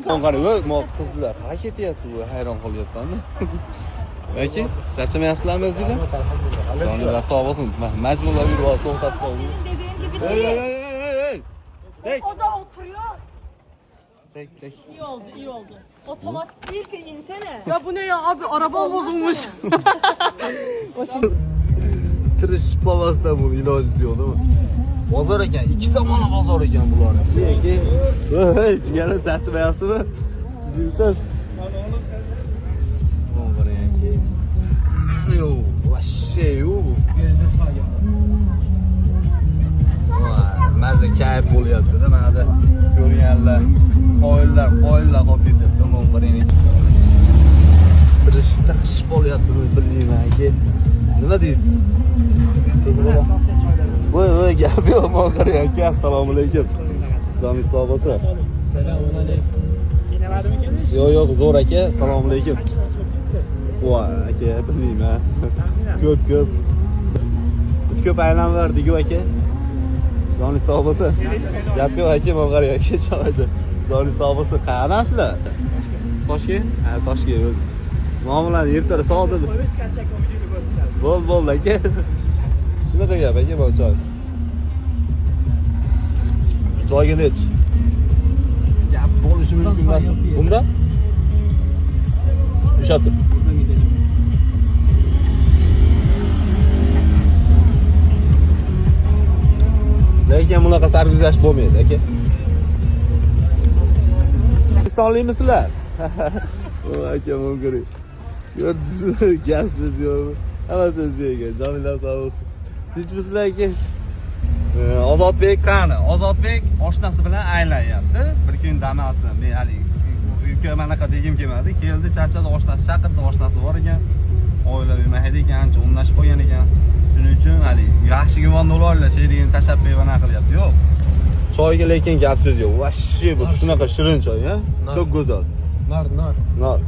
Qarang, voy, qizlar ha ketyapti bu, hayron qolyapman-da. Aka, charchamayapsizlarmi o'zingizlar? Joninglar sog' bo'lsin. Majburlab yurib to'xtatib qo'ydim. Dediğin gibi Hey. Tek. O da oturuyor. Tek. İyi oldu, iyi oldu. Otomatik değil ki insene. Ya bu ne ya abi, araba bozulmuş. Tirishib qolmasdan buni iloji yo'q, değil mi? Bozor ekan, ikki tomoni bozor ekan bular. Aka. Hey, jigarim charchamayapsizmi? Sizsiz. Yo, вообще yo. Mazza kayf bo'lyapti-da, mana ko'rganlar, qoyillar qolib ketyapti, men qarang. Tirish bo'lyapti, bilmayman aka. Nima deysiz? Voy, gap yo'q, men qarang aka. Assalomu alaykum. Joningiz sog' bo'lsin. Assalomu alaykum. Kelamadimi kelish? Yo'q, zo'r aka. Assalomu alaykum. Voy, aka, bilmayman. Ko'p. Biz ko'p aylanverdik-ku aka. Joningiz sog' bo'lsin. Gap yo'q aka, men qarang aka, joyda. Joningiz sog' bo'lsin. Qayerdansizlar? Toshkent? Ha, Toshkent o'zi. Muomalani ertaga soatda. Bo'ldi aka. Shunaqa gap aka, men joy. Joyga nech? Gap bo'lishi mumkin emas. Bunda? O'shatib. Lekin bunaqa sarguzasht bo'lmaydi aka. O'zbekistonlikmisizlar? O aka, men ko'ring. Ko'rdingizmi? Gapsiz yo'qmi? Hammasi o'zbek ekan. Joninglar sog' bo'lsin. Tinchmisizlar aka? Ozodbek qani? Ozodbek oshnasi bilan aylanyapti. Bir kun damasi. Men hali uka manaqa degim kelmadi. Keldi, charchadi, oshnasi chaqirdi, oshnasi bor ekan. Oilaviy mahalla ekan, ancha o'rnashib qolgan ekan. Shuning uchun hali yaxshi gumonda ularlar sherigini tashab bevana qilyapti. Yo'q. Choyga lekin gap so'z yo'q. Vashshi bu shunaqa shirin choy, ha? Çok go'zal. Nar.